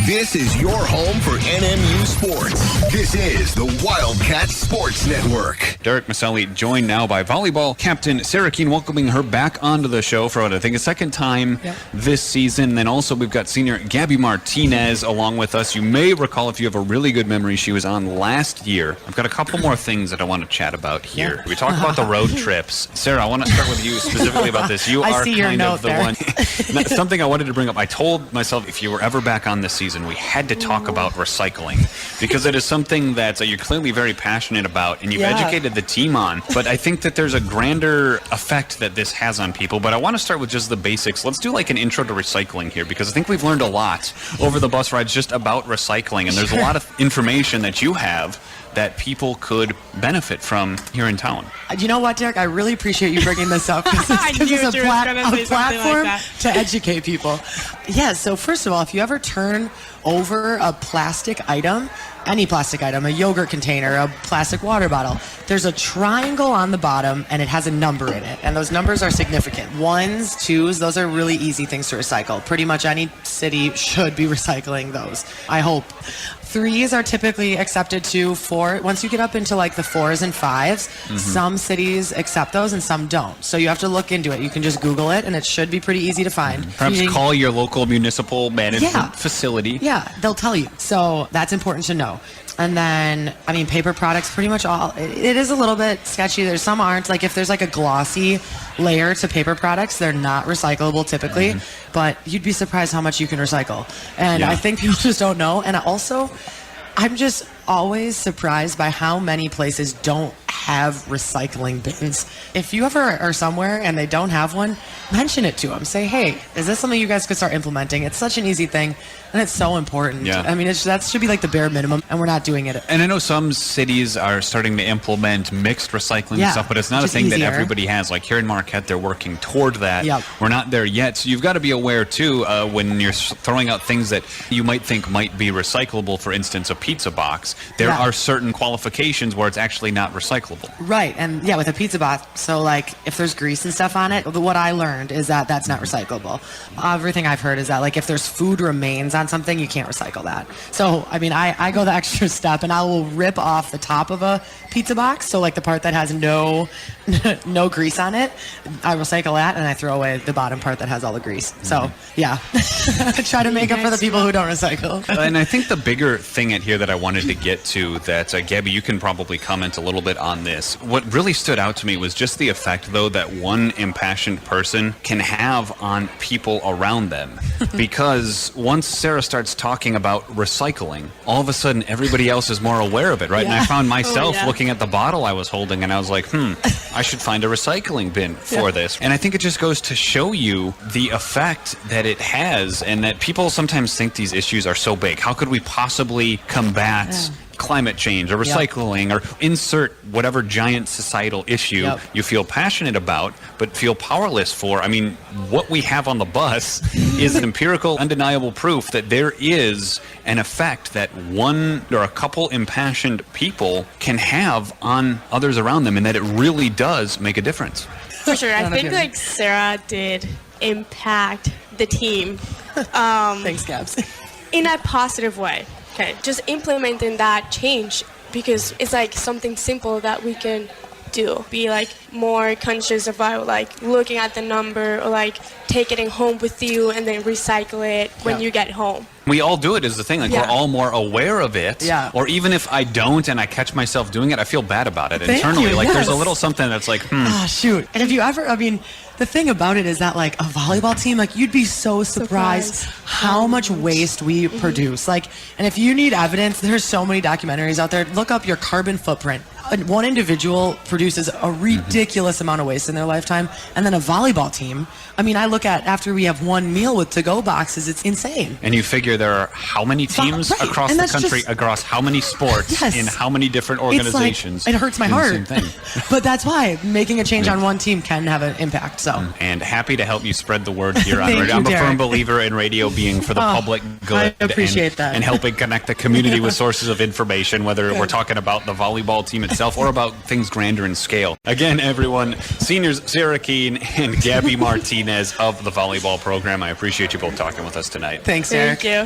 This is your home for NMU sports. This is the Wildcat Sports Network. Derek Miceli joined now by volleyball captain Sarah Kuehn, welcoming her back onto the show for what I think a second time this season. Then also we've got senior Gabby Martinez along with us. You may recall, if you have a really good memory, she was on last year. I've got a couple more things that I want to chat about here. We talked about the road trips. Sarah, I want to start with you specifically about this. You are kind of the one. Something I wanted to bring up. I told myself if you were ever back on this season, we had to talk about recycling because it is something that you're clearly very passionate about and you've educated the team on. But I think that there's a grander effect that this has on people. But I want to start with just the basics. Let's do like an intro to recycling here because I think we've learned a lot over the bus rides just about recycling. And there's a lot of information that you have that people could benefit from here in town. You know what, Derek? I really appreciate you bringing this up because this gives us a platform to educate people. Yeah, so first of all, if you ever turn over a plastic item, any plastic item, a yogurt container, a plastic water bottle, there's a triangle on the bottom and it has a number in it. And those numbers are significant. Ones, twos, those are really easy things to recycle. Pretty much any city should be recycling those, I hope. Threes are typically accepted to four. Once you get up into like the fours and fives, some cities accept those and some don't. So you have to look into it. You can just Google it and it should be pretty easy to find. Perhaps call your local municipal management facility. Yeah, they'll tell you. So that's important to know. And then, I mean, paper products, pretty much all, it is a little bit sketchy. There's some aren't. Like if there's like a glossy layer to paper products, they're not recyclable typically, but you'd be surprised how much you can recycle. And I think people just don't know. And also, I'm just always surprised by how many places don't have recycling bins. If you ever are somewhere and they don't have one, mention it to them. Say, hey, is this something you guys could start implementing? It's such an easy thing, and it's so important. I mean, that should be like the bare minimum, and we're not doing it. And I know some cities are starting to implement mixed recycling and stuff, but it's not a thing that everybody has. Like here in Marquette, they're working toward that. We're not there yet, so you've got to be aware, too, when you're throwing out things that you might think might be recyclable, for instance, a pizza box. There are certain qualifications where it's actually not recyclable. Right, and with a pizza box, so like if there's grease and stuff on it, what I learned is that that's not recyclable. Everything I've heard is that like if there's food remains on something, you can't recycle that. So, I mean, I go the extra step and I will rip off the top of a pizza box, so like the part that has no grease on it, I recycle that and I throw away the bottom part that has all the grease. So, try to make up for the people who don't recycle. And I think the bigger thing at here that I wanted to get to that, Gabby, you can probably comment a little bit on this. What really stood out to me was just the effect, though, that one impassioned person can have on people around them. Because once Sarah starts talking about recycling, all of a sudden everybody else is more aware of it, right? And I found myself looking at the bottle I was holding and I was like, I should find a recycling bin for this. And I think it just goes to show you the effect that it has and that people sometimes think these issues are so big. How could we possibly combat climate change or recycling or insert whatever giant societal issue you feel passionate about but feel powerless for? I mean, what we have on the bus is an empirical, undeniable proof that there is an effect that one or a couple impassioned people can have on others around them and that it really does make a difference. For sure. I think like Sarah did impact the team. Thanks, Gabs. In a positive way. Okay, just implementing that change because it's like something simple that we can do. Be like more conscious about like looking at the number or like take it home with you and then recycle it when you get home. We all do it is the thing. Like we're all more aware of it. Or even if I don't and I catch myself doing it, I feel bad about it internally. Like there's a little something that's like, shoot. And if you ever, I mean, the thing about it is that like a volleyball team, like you'd be so surprised how much waste we produce. Like, and if you need evidence, there's so many documentaries out there. Look up your carbon footprint. One individual produces a ridiculous amount of waste in their lifetime, and then a volleyball team, I mean, I look at after we have one meal with to-go boxes, it's insane. And you figure there are how many teams across the country, across how many sports, in how many different organizations. Like, it hurts my heart. But that's why making a change on one team can have an impact. So. And happy to help you spread the word here on radio. I'm a firm believer in radio being for the public good. I appreciate that. And helping connect the community with sources of information, whether we're talking about the volleyball team itself or about things grander in scale. Again, everyone, seniors Sarah Kuehn and Gabby Martinez of the volleyball program. I appreciate you both talking with us tonight. Thanks, Eric. Thank you.